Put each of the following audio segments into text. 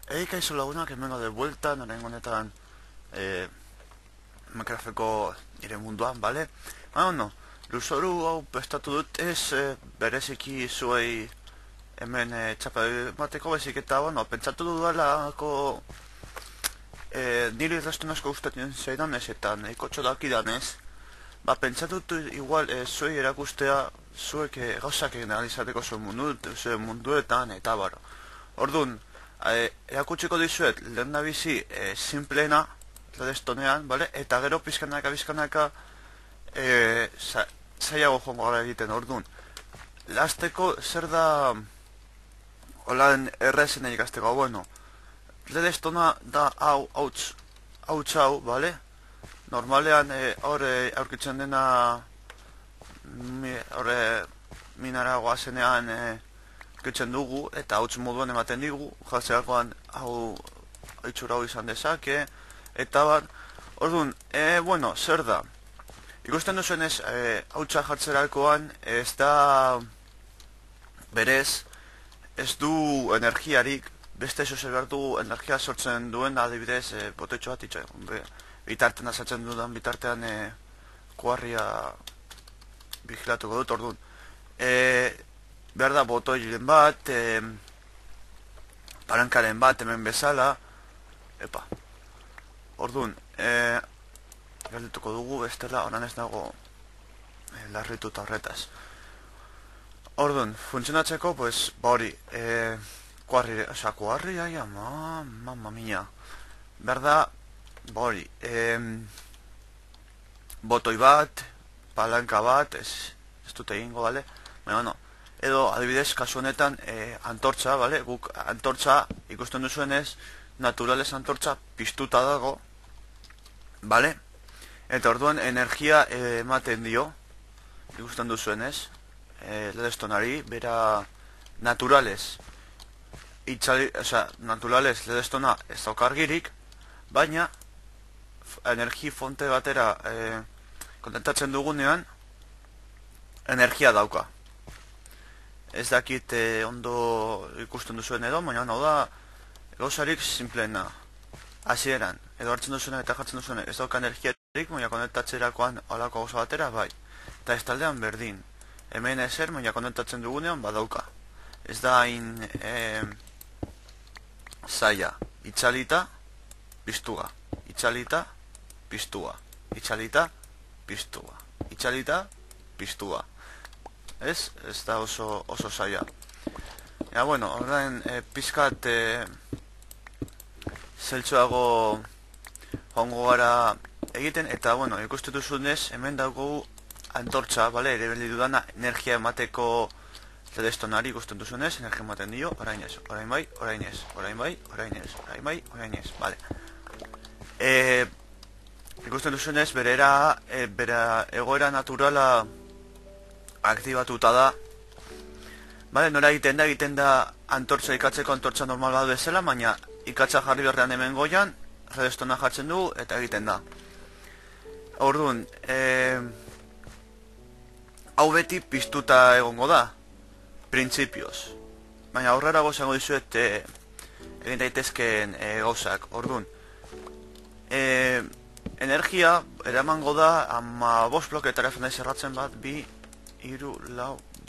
Kaixo lagunak, hemengo de vuelta, noren honetan Minecrafteko nire munduan, bale? No, luzoru hau prestatu dut ez bereziki zuei hemen txapa mateko bezik eta, pentsatu dudalako nire irrastun asko gustatzen zaidan ez eta nahiko txodakidan ez. Pentsatu dut igual zuei erakustea zuek gauzak egin analizateko zuen munduetan eta baro. Orduan, erakutsiko dizuet lehen da bizi simpleena redestonean, bale? Eta gero pizkanaka zailago jongo gara egiten. Orduan, lasteko zer da holan errezena ikasteko, bueno, redestona da hau, bale? Normalean aurkitzen dena minaragoa zenean aurkitzen dugu eta hauts moduan ematen digu, jatzerakoan hau itxura hau izan dezake eta bat, orduan, bueno, zer da? Ikusten duzuen ez, hautsa jartzerakoan ez da berez, ez du energiarik, beste eso zer behar du energia sortzen duen adibidez botetxo bat itxai, bitartean azatzen dudan, bitartean kuarria vigilatuko dut, orduan. Behar da botoilen bat, palankaren bat hemen bezala, orduan, galdetuko dugu, bestela, oran ez dago larrituta horretaz. Orduan, funtzionatzeko, pues, hori, kuarria, mamma mia, behar da, hori, botoi bat, palanka bat, ez dute egingo, bale? Baina, edo, adibidez, kasu honetan, antortza, bale? Guk antortza, ikusten duzuenez, naturales antortza piztuta dago, bale? Eta orduan, energia ematen dio, ikusten duzuenez, ledestonari, bera naturales, naturales ledestona ez daukargirik, baina, energi fonte batera kontentatzen dugunean energia dauka. Ez dakit ondo ikusten duzuen edo, baina hau da gauzarik simpleena. Hasieran, edo hartzen duzuen eta jartzen duzuen ez dauka energiarik, baina konektatzerakoan holako gauza batera bai. Eta ez taldean berdin. Hemen ezer, baina konektatzen dugunean badauka. Ez da hain zaila. Itzalita, piztua. Itzalita, piztua. Itzalita, piztua. Itzalita, piztua. Ez da oso zaila. Ja, bueno, horrein pizkat zeltsuago jongo gara egiten, eta, bueno, ikusten duzunez, hemen dago antortza, bale, ere beldi dudana, energia emateko redestonari ikusten duzunez, energia ematen dio, orain ez, orain bai, orain ez, orain bai, orain ez, orain bai, orain ez, bale. Ikusten duzunez, bera egoera naturala aktibatuta da. Bale, nora egiten da antortza ikatzeko antortza normal bat bezala, baina ikatza jarri berrean hemen goian, redestona jartzen du eta egiten da. Orduan, hau beti piztuta egongo da, printzipioz. Baina aurrera gozango dizuet egin daitezkeen gauzak. Orduan, energia eramango da 15 bloketara fendaiz erratzen bat, 2, 3,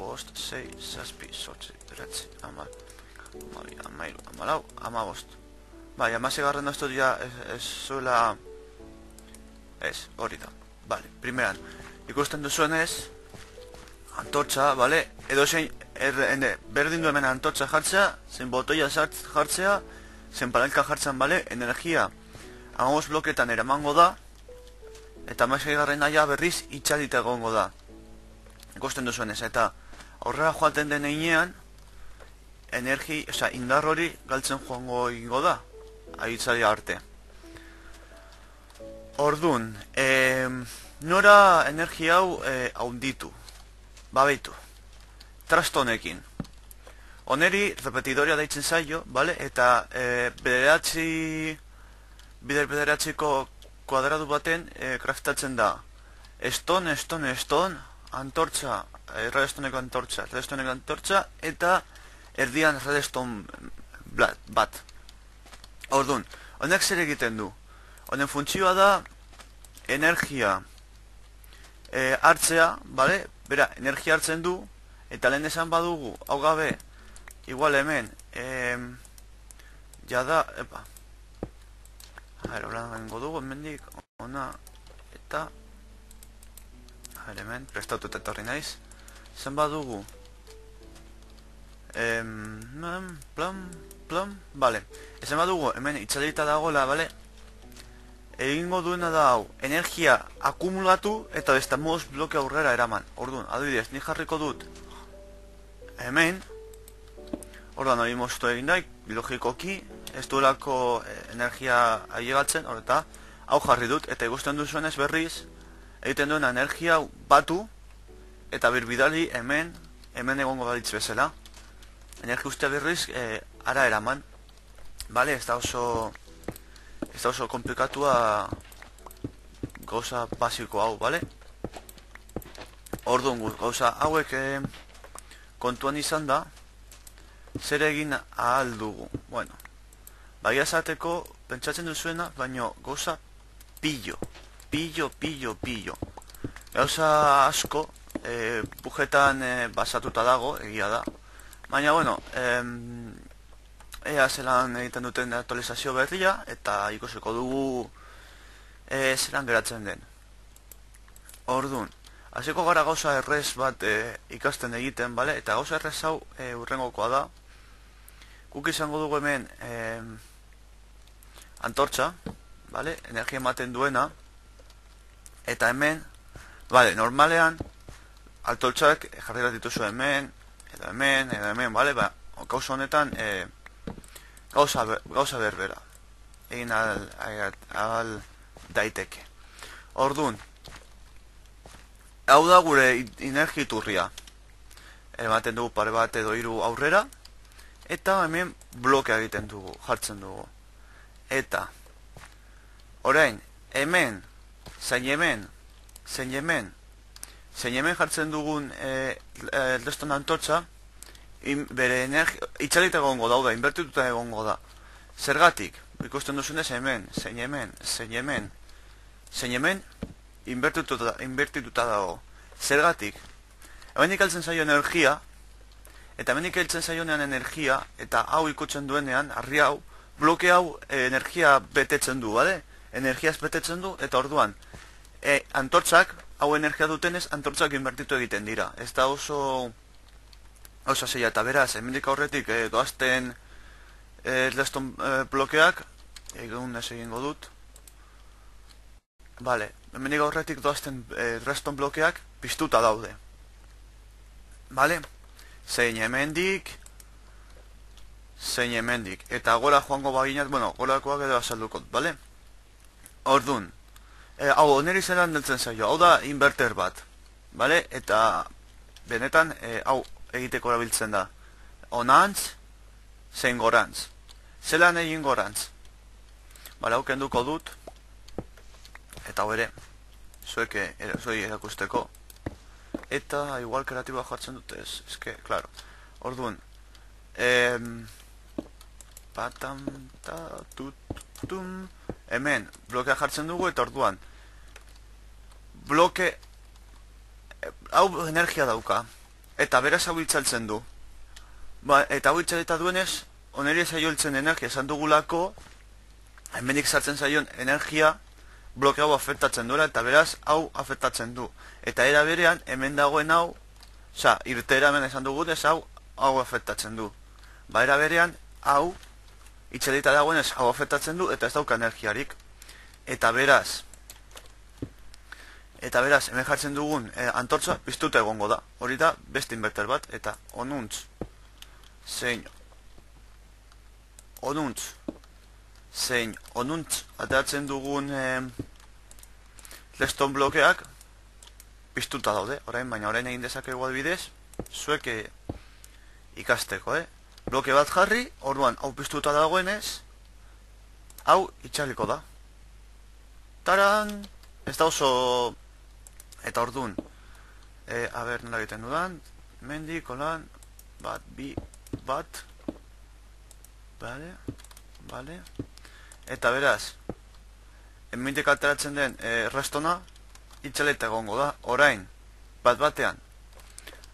4, 5, 6, 7, 8, 9, 10, 15. Bai, 16 da estudia ez zuela... Ez, hori da. Bale, primeran, ikusten duzuenez, antortza, bale, edo zein, berdin du hemen antortza jartzea, zein botoia jartzea, zein palanka jartzen, bale, energia 15 bloketan eramango da, eta 16 naia berriz itxalita egongo da. Ikusten duzuenez, eta aurrera joaten den einean, indar hori galtzen joango ingo da, aitzari arte. Orduan, nora energia hau haunditu, babeitu, trastonekin. Oneri repetidoria deitzen zaio, bale? Eta bideratziko kuadradu baten kraftatzen da stone, antortza, redestoneko antortza, eta erdian redeston bat. Orduan, honek zer egiten du? Honen funtzioa da energia hartzea, bale? Bera, energia hartzen du, eta lehen esan badugu, hau gabe, igual hemen, jada, epa, hola nengo dugu, hemendik, ona, eta, hemen, prestatu eta etorri naiz, esan badugu, bale, esan badugu, hemen itxalita dagoela, bale? Egingo duena da hau, energia akumulatu eta beste moduz bloke aurrera eraman. Orduan, adibidez, ni jarriko dut hemen, orduan hori moztu egin daik, logikoki, ez duelako energia ailegatzen, eta hau jarri dut, eta ikusten duzuenez berriz, egiten duena energia batu, eta birbidali hemen egongo balitz bezala. Energia ustea berriz, ara eraman. Bale, ez da oso komplikatua gauza basiko hau, bale? Orduan gauza hauek kontuan izan da, zer egin ahal dugu. Bueno, bagia esateko pentsatzen duzuena, baino gauza pillo. Gauza asko bujetan basatuta dago, egia da. Baina, bueno, ea zelan egiten duten aktualizazio berria, eta ikusiko dugu zelan geratzen den. Orduan, hasiko gara gauza errez bat ikasten egiten, bale? Eta gauza errez hau urrengokoa da. Guk izango dugu hemen antortxa, bale? Energia ematen duena. Eta hemen, bale, normalean, antortxak jarri bat dituzu hemen, edo hemen, bale? Ba, gauza honetan, gauza berbera egin al daiteke. Orduan, hau da gure energiturria. Ematen dugu pare bat edo hiru aurrera, eta hemen blokea egiten dugu, jartzen dugu. Eta orain, hemen zein hemen jartzen dugun leston antortxa, bere energia itxalita egongo da, inbertituta egongo da. Zergatik, ikusten duzunez hemen inbertituta dago. Zergatik, hemen ikaltzen zaio energia, eta hemen ikaltzen zaionean energia, eta hau ikutzen duenean, harri hau, bloke hau energia betetzen du, bale? Energiaz betetzen du, eta orduan, antortzak, hau energia dutenez, antortzak inbertitu egiten dira. Ez da oso zeia, eta beraz, hemendik aurretik doazten leston blokeak, egun ez egingo dut. Bale, hemendik aurretik doazten reston blokeak piztuta daude. Bale, zein hemendik, eta gora joango baginat, bueno, gorakoak edo azaldukot, bale? Orduan, hau, oneri zelan deltzen zaio, hau da inverter bat, bale? Eta benetan, hau egiteko erabiltzen da. Onantz, zein gorantz. Zelan egin gorantz. Bale, hau kenduko dut, eta hau ere, zuek erakusteko. Eta igual kreatiboa jartzen dut ez, eske, klaro. Orduan, patam, ta, tutum, hemen, blokea jartzen dugu, eta orduan, bloke, hau energia dauka, eta beraz hau itzaltzen du. Ba, eta hau itzaleta duenez, oneri zaioeltzen energia esan dugulako, hemenik sartzen zaion energia, bloke hau afektatzen duela, eta beraz hau afektatzen du. Eta era berean, hemen dagoen hau, irtera hemen esan dugunez, hau afektatzen du. Ba, era berean, hau, itxelita dagoenez, hau afektatzen du, eta ez dauka energiarik. Eta beraz, hemen jartzen dugun antortza piztuta egongo da. Hori da, beste inverter bat, eta onuntz, zein onuntz, ateratzen dugun leston blokeak piztuta daude, baina orain egin dezakegu adibidez, zuek ikasteko, bloke bat jarri, orduan, hau piztuta dagoenez, hau itxaliko da. Taran! Ez da oso... Eta orduan, a ber, nola egiten dudan, mendik, holan, bat, bi, bat, bale, eta beraz, hemendik ateratzen den restona, itxaleta egongo da, orain, bat-batean.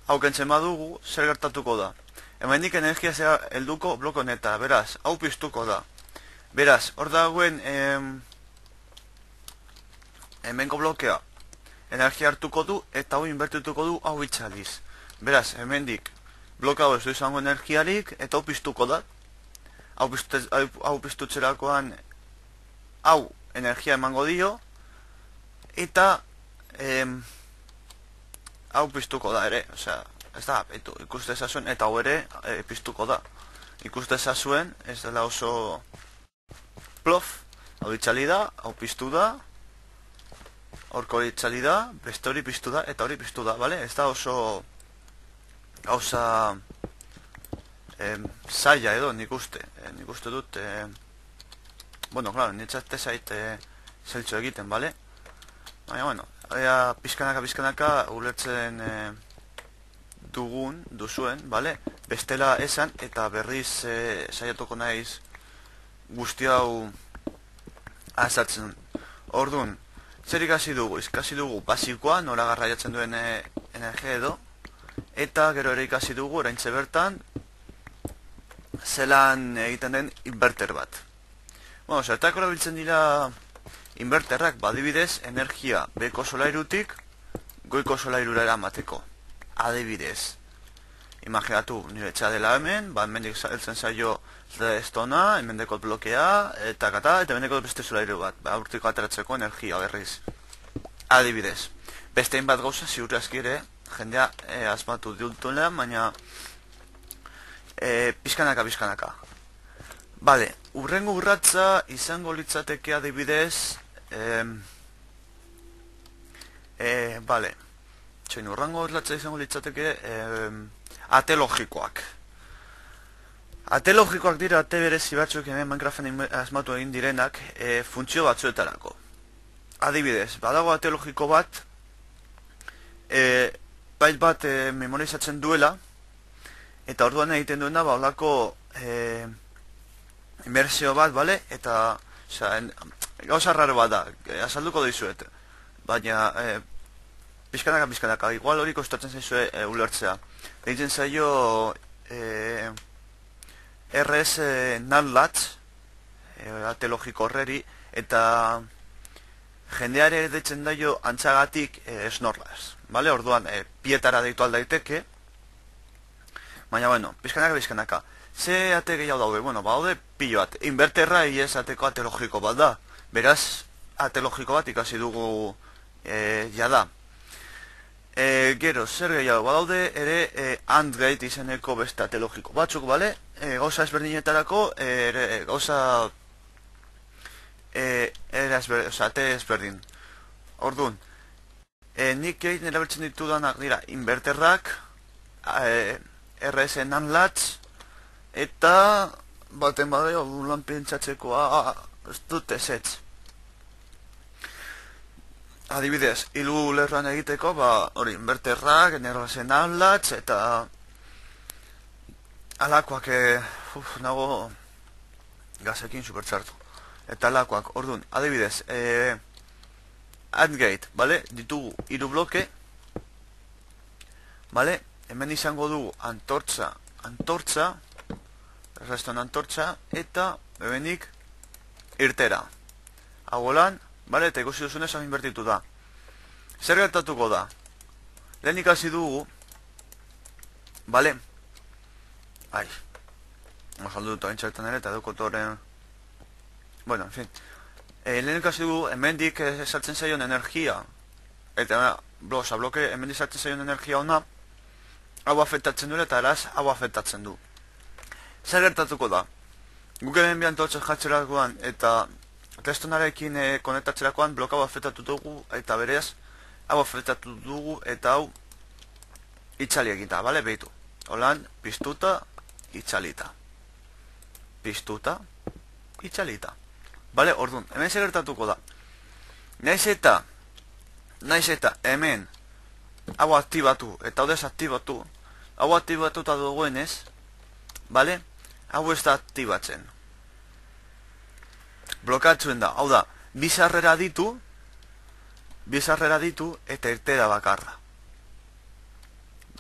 Hau kentzen badugu, zer gertatuko da. Hemendik energia zera helduko bloko honetara, beraz, hau piztuko da. Beraz, hor dagoen hemengo blokea energia hartuko du eta hau inbertituko du hau itxaliz. Beraz, hemendik bloke hau ez du izango energiarik eta hau piztuko da. Hau piztutzerakoan hau energia emango dio eta hau piztuko da ere, osea, ez da, ikuste ezazuen eta hau ere piztuko da. Ikuste ezazuen, ez dela oso plof, hau itxali da, hau piztu da, horko itxali da, beste hori piztu da eta hori piztu da, bale? Ez da oso gauza zaila edo, nik uste dut, bueno, claro, nitzate zait zeltxo egiten, bale? Baina, bueno, pizkanaka ulertzen duzuen, bale? Bestela esan eta berriz saiatuko naiz guzti hau azaltzen. Orduan, zer ikasi dugu? Ikasi dugu basikoa, nola garraiatzen duen energia edo, eta gero ere ikasi dugu, oraintxe bertan, zelan egiten den inverter bat. Bueno, zertako erabiltzen dira inverterrak, badibidez, energia beko solairutik goiko solairura eramateko. Adibidez, imaginatu, nire etxea dela hemen, hemendik heltzen zaio estona, hemendeko blokea, eta hemendeko beste solairu bat, urtiko ateratzeko energia berriz. Adibidez, beste hainbat gauza ziur aski ere, jendea asmatu dutela, baina pizkanaka. Bale, urrengo urratza izango litzateke adibidez, bale, urrengo urratza izango litzateke ate logikoak. Ate logikoak dira ate berezi batzuk hemen Minecraften asmatu egin direnak funtzio batzuetarako. Adibidez, badago ate logiko bat, byte bat memorizatzen duela, eta orduan egiten duena holako inbertsio bat, bale? Eta gauza raro bat da, azalduko dizuet, baina pizkanaka, igual hori kostatzen zaizue ulertzea. Egiten zaio RS NAND-latch, ate logiko horreri, eta jendeare deitzen daio antzagatik snorlas, bale? Orduan, pietara deitu aldaiteke, baina, bueno, pizkanaka. Ze ate gehiago daude? Bueno, daude pilo bat. Inverterra iez ateko ate logiko bat da. Beraz, ate logiko bat ikasi dugu jada. Gero, zer gehiago? Badaude ere AND gate izeneko beste ate logiko batzuk, bale? Gauza ezberdinetarako, gauza ate ezberdin. Orduan, nik egin erabiltzen ditudanak dira inverterrak, RS NAND-latch, eta baten bade lan pentsatzekoa ez dut ezetz. Adibidez, hiru lerroan egiteko, hori inverterrak, RS NAND-latch, eta alakoak, nago gazekin supertxartu. Eta alakoak, orduan, adibidez, AND gate, bale, ditugu hiru bloke, bale, hemen izango dugu antortza, reston antortza, eta hemenik irtera. Hau lan, bale, eta ikusi duzunez hau inbertitu da. Zer gertatuko da? Lehen ikasi dugu, bale, saldu dut haintxaltan ere, eta dukotoren, bueno, en fin, lehen ikasi dugu, hemendik saltzen zaion energia, eta bloke, hemendik saltzen zaion energia ona, hau afektatzen du eta eraz hau afektatzen du. Zer gertatuko da? Guk hemen bian tortzen jatzerakoan eta testonarekin konektatzerakoan blok hau afektatu dugu eta berez hau afektatu dugu eta hau itxali egita, bale? Behitu. Holan, piztuta, itxalita. Piztuta, itxalita. Bale, orduan, hemen zer gertatuko da? Naiz eta hemen hau aktibatu eta hau desaktibatu, hau aktibatuta duguenez, bale? Hau ez da aktibatzen. blokatzen da. Hau da, bi sarrera ditu eta irtera bakarra.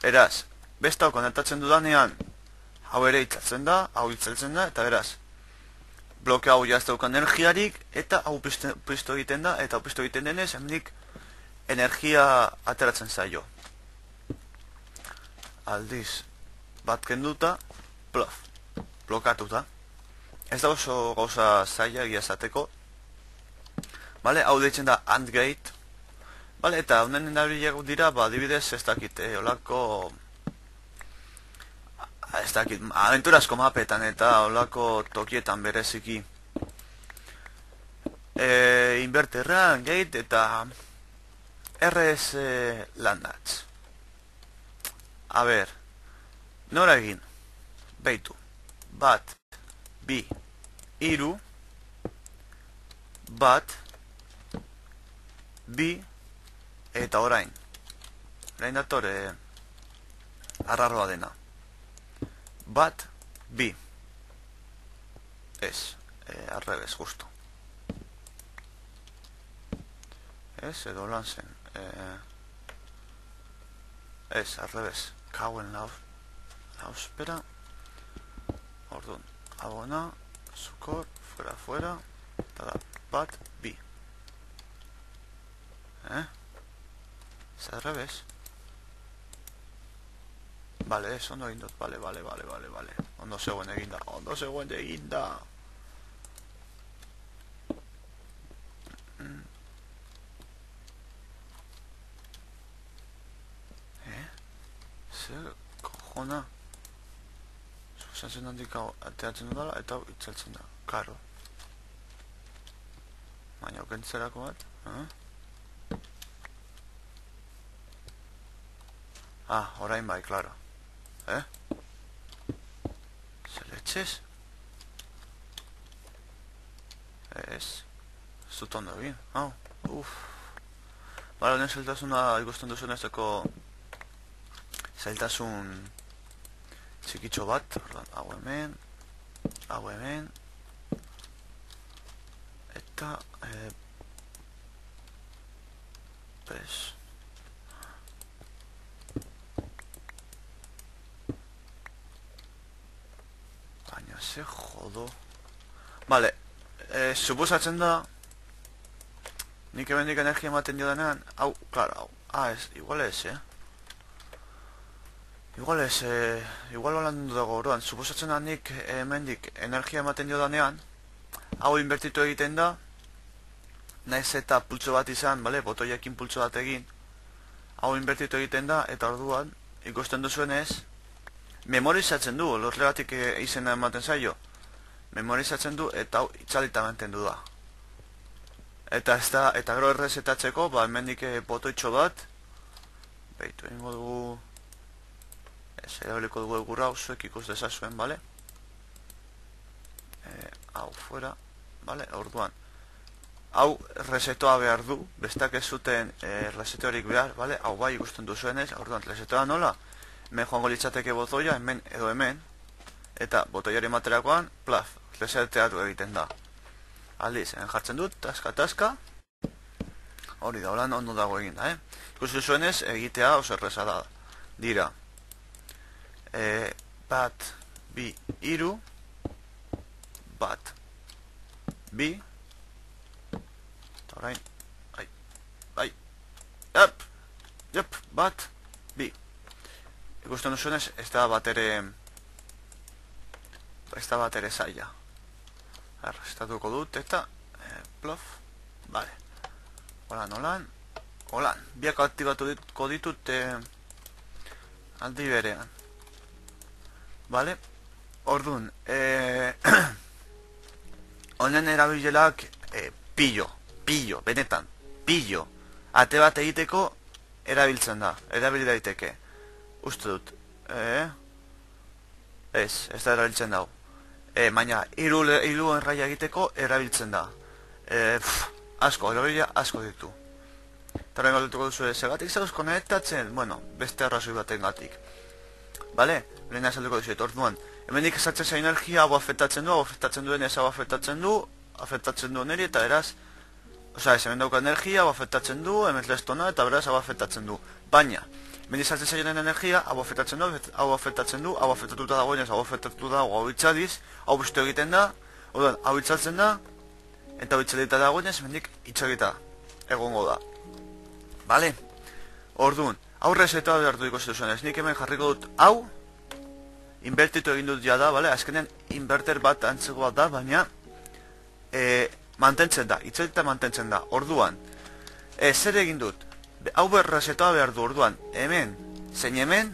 Beraz, beste hau konektatzen dudanean, hau ere itzaltzen da, hau itzaltzen da, eta beraz, bloke hau jazteukan energiarik, eta hau piztu egiten da, eta hau piztu egiten denez, hemendik energia ateratzen zaio. Aldiz, bat kenduta, plof, blokatuta. Ez da oso gauza zaila egia esateko. Vale, hau deitzen da AND gate. Vale, eta honen erabilak dira, adibidez, ez dakit, olako... Ez dakit, aventurazko mapetan eta olako tokietan bereziki. Inverterra, gate eta... RS landats. A ber, nora egin? Beitu. Bat, bi, iru, bat, bi, eta orain. Orain datore arraroa dena. Bat, bi. Ez, arrebes, justo. Ez, edo lan zen. Ez, arrebes. Kauen lau espera. Orduan, abona, sukor, fuera, eta da, bat, bi. Ez arrebes. Bale, ez, ondo egin dut, bale. Ondo zegoen eginda. Zer, kojona. Suposatzen handik hau ateratzen dudala, eta hau itzaltzen da. Karo. Baina okentzerako bat. Orain bai, klaro. Zeletxez? Ez dut ondo egin. Bala, honen zeltasuna ikusten duzuen ezeko zailtasun txikitxo bat. Hau hemen, eta pres. Baina ze jodo. Bale, suposatzen da nik hemendik energia ematen dio denean. Hau, klaro, hau. Igual ez, Igual balandu dago orduan, suposatzen da nik hemendik energia ematen dio danean, hau inbertitu egiten da, naiz eta pultso bat izan, botoiekin pultso bat egin, hau inbertitu egiten da, eta orduan, ikusten duzuenez, memorizatzen du, lortlegatik izena ematen zaio, memorizatzen du, eta hau itzalita mantendu da. Eta gero errezetatzeko, hemendik botoitxo bat, behitu egingo dugu, erabiliko dugu egurra, zuek ikus dezazuen, bale? Hau fuera, bale? Orduan, hau resetoa behar du, bestak ez zuten resetorik behar, bale? Hau bai ikusten duzuenez, orduan, resetoa nola? Hemen joango litzateke botoia, hemen edo hemen, eta botoiari materakoan, plaf, reseteatu egiten da. Aldiz, jartzen dut, taska, hori da, holan ondo dago egin da, Ikusten duzuenez, egitea oso erreza da, dira. Bat, bi, iru, bat, bi, eta orain, bat, bi. Ikusten duzuenez, ez da bat ere zaila. Estatuko dut, eta, plof, bale. Holan, biak aktibatuko ditut aldi berean. Bale, orduan, honen erabilelak pillo, benetan, pillo, ate bat egiteko erabiltzen da, erabil daiteke, uste dut, ez da erabiltzen dau, baina, hiru enraia egiteko erabiltzen da, erabilea asko ditu, eta horren galdutuko duzu segatik zauz konektatzen, bueno, beste arrazoi baten gatik. Bale, lehena esalduko duzuet, orduan, hemendik esartzen za energia hau afektatzen du, hau afektatzen duen ez hau afektatzen du, afektatzen du niri, eta beraz, osea, ez hemen dauka energia, hau afektatzen du, hemen lestona, eta beraz, hau afektatzen du. Baina, hemen izaltzen zaionen energia, hau afektatzen du, hau afektatzen du, hau afektatuta dagoenez, hau afektatuta dago, hau itzaliz, hau beste egiten da, orduan, hau itzaltzen da, eta hau itzalita dagoenez, hemendik itzalita egongo da. Bale? Orduan, hau resetoa behar du ikusi duzuenez, nik hemen jarriko dut hau, invertitu egin dut ja da, bale? Azkenean inverter bat antzeko bat da, baina mantentzen da, itzalita mantentzen da. Orduan, zer egin dut? Hau resetoa behar du, orduan, hemen, zein hemen,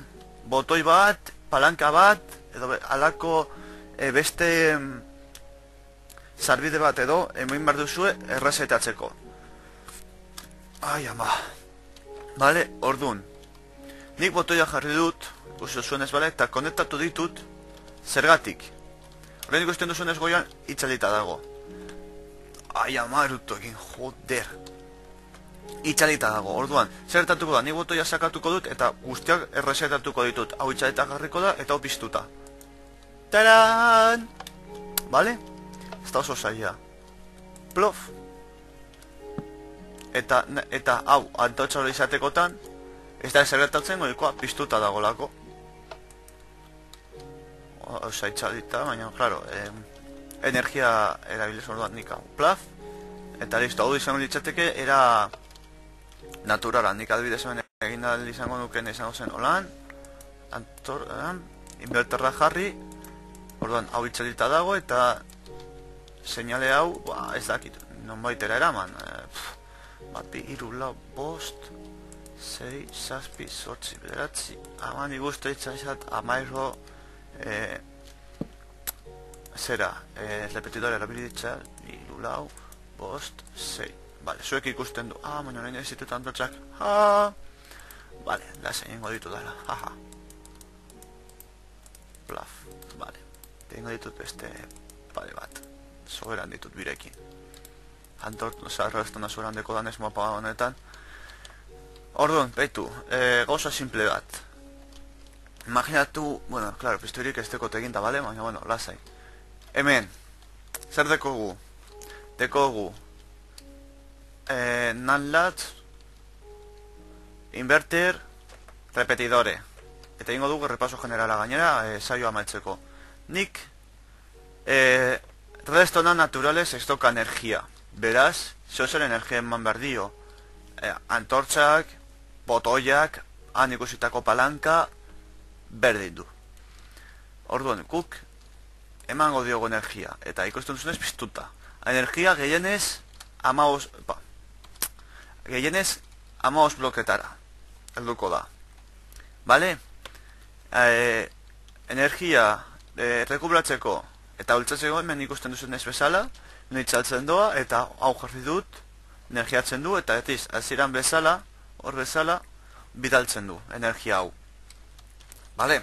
botoi bat, palanka bat, edo alako beste sarbide bat edo, hemen behar duzue erresetatzeko. Ai, ama. Bale, orduan, nik botoia jarri dut, ikusten duzuenez, bale, eta konektatu ditut zergatik. Horrein ikusten duzuenez goian itzalita dago. Ai, ama, erutu egin, joder. Itzalita dago, orduan, zer gertatuko da, nik botoia sakatuko dut, eta guztiak erresetatuko ditut. Hau itzalita jarriko da, eta hau piztuta. Taran! Bale? Ez da oso zaila. Plof! Eta hau, antotxaro izatekotan, ez da zer gertatzen, goikoa piztuta dagolako. Osa itzalita, baina, klaro, energia erabilez orduan nik hau. Plaf! Eta listo, hau izango litzateke, era naturala, nik adibidez hemen egin izango nuken izango zen holan, inverterra jarri, orduan hau itzalita dago, eta seinale hau, ez dakit, non baitera eraman, bat, bi, hiru, lau, bost, sei, zazpi, zortzi, bederatzi, haman igustu itzalizat, amairo, zera, repetidore erabilitza, hiru, lau, bost, sei. Vale, zuek ikusten du. Baina nahi nezitut antotxak. Vale, lasa ingo ditu dara. Plaf, vale. Ingo ditut beste pare bat. Soberan ditut birekin. Arrastona soberan deko danez mapa honetan. Orduan, baitu, gauza simple bat. Imaginatu, bueno, claro, pizturik ez dekot eginda, vale? Baina, bueno, lasai. Hemen, zer dekogu? Dekogu NAND, inverter, repetidore. Eta ingo dugu repaso generala gainera, saio amaitzeko. Nik, redstone naturales ez doka energia. Beraz, zozer energia eman behar dio. Antortxak, botoiak, han ikusitako palanka, berdin du. Orduan, guk, emango diogo energia. Eta ikusten zunez piztuta. Energia gehienez, Gehienez 15 bloketara helduko da. Bale? Energia rekuperatzeko eta ultzatzeko hemen ikusten duzen ez bezala, itzaltzen doa eta hau jarri dut, energiatzen du eta etiz, aziran bezala, hor bezala, bidaltzen du energia hau. Bale?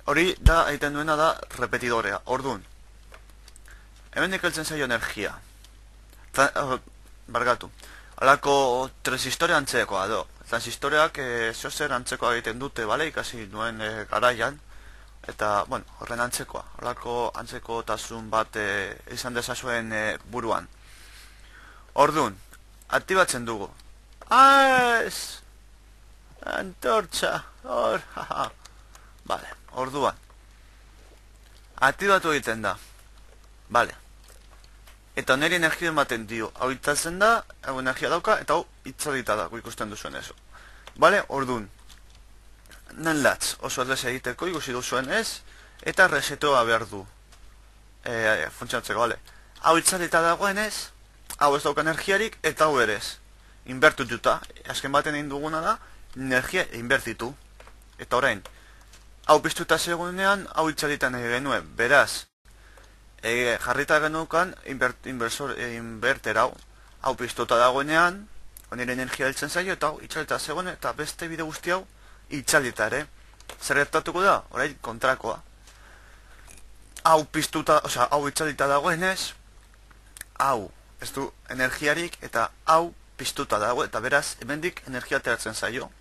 Hori da, egiten duena da repetidorea, orduan. Hemen ikeltzen zaio energia. Bargatu. Halako transistore antzekoa do. Transistoreak zozer antzekoa egiten dute, bale, ikasi nuen garaian. Eta, bueno, horren antzekoa. Halako antzeko tasun bat izan dezazuen buruan. Orduan, aktibatzen dugu. Ez! Antortxa! Hor, haha. Bale, orduan. Aktibatu egiten da. Bale. Eta niri energia ematen dio. Hau itzaltzen da, hau energia dauka, eta hau itzalita da, ikusten duzuen eso. Bale, orduan. Nanlatz, oso aldez egiteko ikusi duzuen ez, eta resetoa behar du. Funtzionatzeko, bale. Hau itzalita dagoen ez, hau ez dauka energiarik, eta hau erez. Inbertituta. Azken baten egin duguna da, energia inbertitu. Eta orain, hau piztuta zegoenean, hau itzalita nahi genuen. Beraz, jarrita genukan inverter hau piztuta dagoenean, onire energia heltzen zaio, eta hau itzalita zegoen, eta beste bide guzti hau itzalita ere. Zer gertatuko da? Orain kontrakoa. Hau piztuta, osea, hau itzalita dagoenez, hau ez du energiarik, eta hau piztuta dago, eta beraz, hemendik energia ateratzen zaio.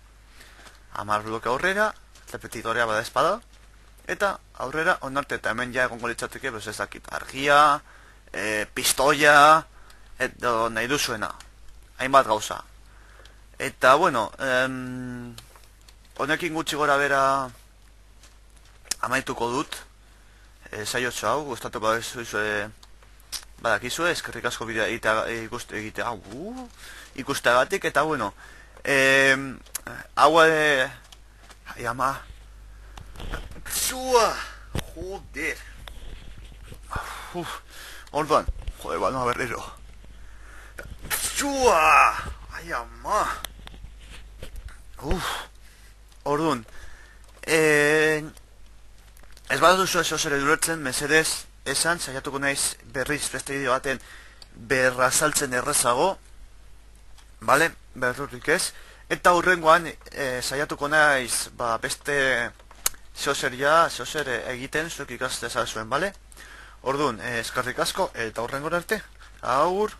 10 bloke aurrera, repetidorea bada espada, eta aurrera onarte eta hemen ja egongo litzateke, ez dakit, argia, pistoia, edo nahi duzuena. Hainbat gauza. Eta, bueno, honekin gutxi gora bera amaituko dut. Saiotxo hau, gustatu badakizue, eskerrik asko bidea egitea, ikusteagatik, eta, bueno, hau, ai ama, zua, joder, orduan, joder, banoa berriro, zua, ai ama, orduan, ez bat duzu ez zer eduretzen, mesedez, esan, saiatuko naiz berriz beste bideo baten berrazaltzen errezago, bale, berrurik ez, eta hurrengoan saiatuko naiz beste zeozer egiten zuek ikaste zuen, bale? Orduan, eskerrik asko eta hurrengora arte, agur!